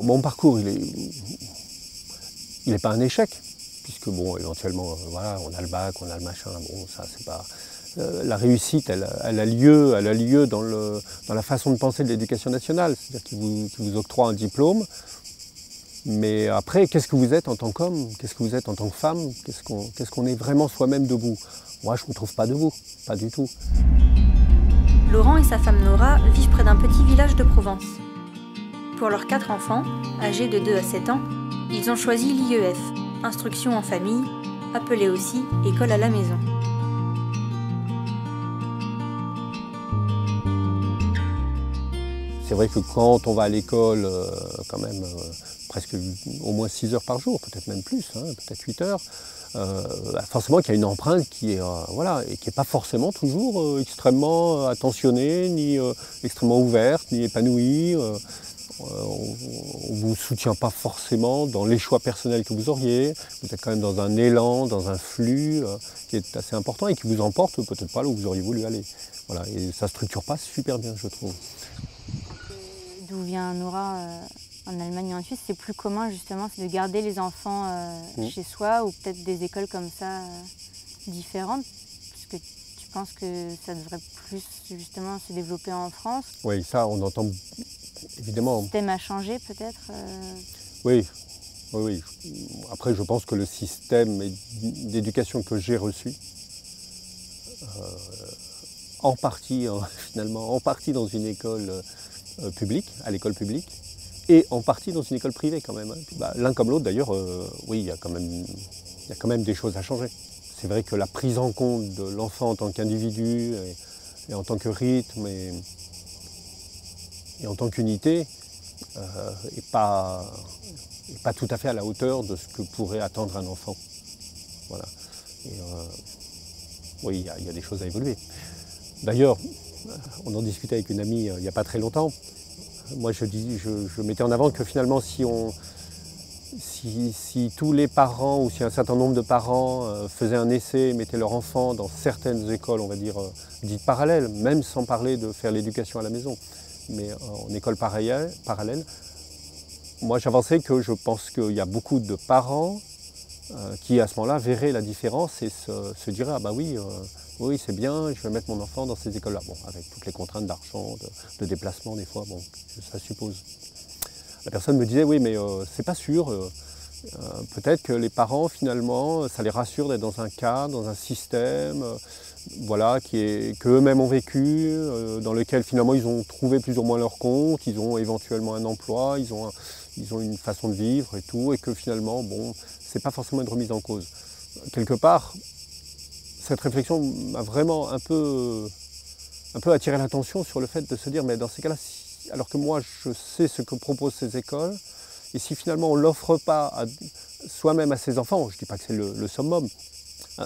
Mon parcours, il est pas un échec, puisque bon, éventuellement, voilà, on a le bac, on a le machin, bon, ça c'est pas... la réussite, elle a lieu dans la façon de penser de l'éducation nationale, c'est-à-dire qu'il vous octroie un diplôme, mais après, qu'est-ce que vous êtes en tant qu'homme, qu'est-ce que vous êtes en tant que femme, qu'est-ce qu'on est vraiment soi-même debout? Moi, je ne me trouve pas debout, pas du tout. Laurent et sa femme Nora vivent près d'un petit village de Provence. Pour leurs 4 enfants, âgés de 2 à 7 ans, ils ont choisi l'IEF, instruction en famille, appelée aussi école à la maison. C'est vrai que quand on va à l'école, quand même, presque au moins 6 heures par jour, peut-être même plus, hein, peut-être 8 heures, forcément qu'il y a une empreinte qui est, voilà, et qui n'est pas forcément toujours extrêmement attentionnée, ni extrêmement ouverte, ni épanouie. On ne vous soutient pas forcément dans les choix personnels que vous auriez. Vous êtes quand même dans un élan, dans un flux qui est assez important et qui vous emporte peut-être pas là où vous auriez voulu aller. Voilà, et ça ne structure pas super bien, je trouve. D'où vient Nora en Allemagne et en Suisse, c'est plus commun justement de garder les enfants chez soi ou peut-être des écoles comme ça différentes, parce que tu penses que ça devrait plus justement se développer en France? Oui, ça on entend évidemment. Le système a changé peut-être Oui, oui, oui. Après je pense que le système d'éducation que j'ai reçu, en partie finalement, en partie dans une école publique, à l'école publique, et en partie dans une école privée quand même. Hein. Bah, l'un comme l'autre d'ailleurs, oui, il y a quand même des choses à changer. C'est vrai que la prise en compte de l'enfant en tant qu'individu et en tant que rythme et en tant qu'unité n'est pas tout à fait à la hauteur de ce que pourrait attendre un enfant. Voilà. Et, oui, il y a des choses à évoluer. D'ailleurs, on en discutait avec une amie il n'y a pas très longtemps. Moi, je mettais en avant que finalement, si tous les parents ou si un certain nombre de parents faisaient un essai et mettaient leur enfant dans certaines écoles, on va dire, dites parallèles, même sans parler de faire l'éducation à la maison, mais en école parallèle, moi j'avançais que je pense qu'il y a beaucoup de parents qui à ce moment-là verraient la différence et se diraient « Ah bah oui, oui c'est bien, je vais mettre mon enfant dans ces écoles-là ». Bon, avec toutes les contraintes d'argent, de déplacement des fois, bon, ça suppose. La personne me disait « Oui, mais c'est pas sûr, peut-être que les parents finalement, ça les rassure d'être dans un cadre, dans un système, voilà, qu'eux-mêmes ont vécu, dans lequel finalement ils ont trouvé plus ou moins leur compte, ils ont éventuellement un emploi, ils ont une façon de vivre et tout, et que finalement, bon, c'est pas forcément une remise en cause. Quelque part, cette réflexion m'a vraiment un peu attiré l'attention sur le fait de se dire, mais dans ces cas-là, alors que moi je sais ce que proposent ces écoles, et si finalement on ne l'offre pas soi-même à ses enfants, je ne dis pas que c'est le summum,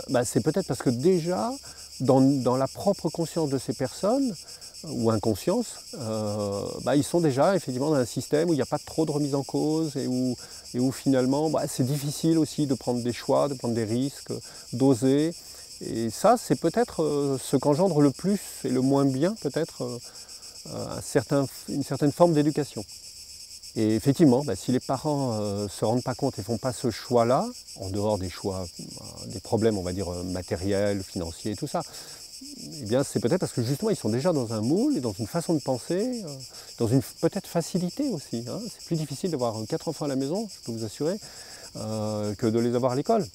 bah c'est peut-être parce que déjà, dans la propre conscience de ces personnes, ou inconscience, bah ils sont déjà effectivement dans un système où il n'y a pas trop de remise en cause et où finalement bah, c'est difficile aussi de prendre des choix, de prendre des risques, d'oser. Et ça, c'est peut-être ce qu'engendre le plus et le moins bien, peut-être, une certaine forme d'éducation. Et effectivement, bah, si les parents ne se rendent pas compte et ne font pas ce choix-là, en dehors des choix, des problèmes, on va dire, matériels, financiers et tout ça, eh bien, c'est peut-être parce que justement, ils sont déjà dans un moule et dans une façon de penser, dans une peut-être facilité aussi. Hein. C'est plus difficile d'avoir 4 enfants à la maison, je peux vous assurer, que de les avoir à l'école.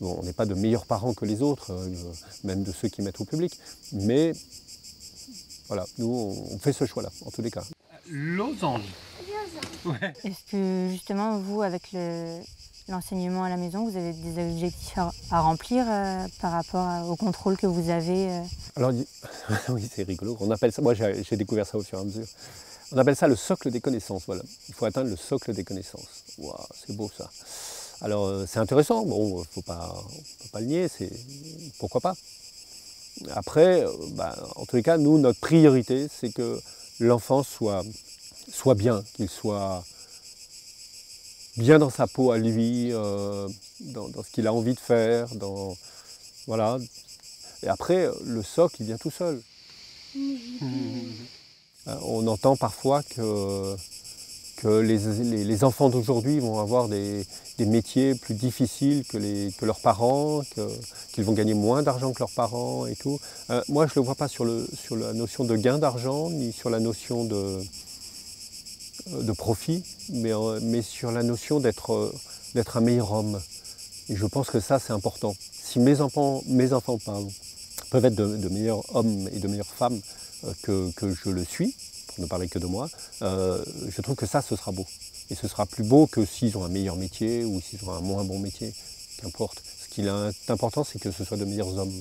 Bon, on n'est pas de meilleurs parents que les autres, même de ceux qui mettent au public, mais voilà, nous, on fait ce choix-là, en tous les cas. Losange. Ouais. Est-ce que justement, vous, avec l'enseignement à la maison, vous avez des objectifs à remplir par rapport au contrôle que vous avez Alors, oui, c'est rigolo. On appelle ça, moi j'ai découvert ça au fur et à mesure. On appelle ça le socle des connaissances. Voilà. Il faut atteindre le socle des connaissances. Wow, c'est beau ça. Alors c'est intéressant, bon, faut pas le nier, pourquoi pas. Après, bah, en tous les cas, nous, notre priorité, c'est que l'enfant soit bien, qu'il soit bien dans sa peau à lui, dans ce qu'il a envie de faire, voilà. Et après, le socle, il vient tout seul. On entend parfois que que les enfants d'aujourd'hui vont avoir des métiers plus difficiles que leurs parents, qu'ils vont gagner moins d'argent que leurs parents et tout. Moi, je ne le vois pas sur la notion de gain d'argent, ni sur la notion de profit, mais sur la notion d'être un meilleur homme. Et je pense que ça, c'est important. Si mes enfants peuvent être de meilleurs hommes et de meilleures femmes que je le suis, pour ne parler que de moi, je trouve que ça, ce sera beau. Et ce sera plus beau que s'ils ont un meilleur métier ou s'ils ont un moins bon métier, qu'importe. Ce qui est important, c'est que ce soit de meilleurs hommes.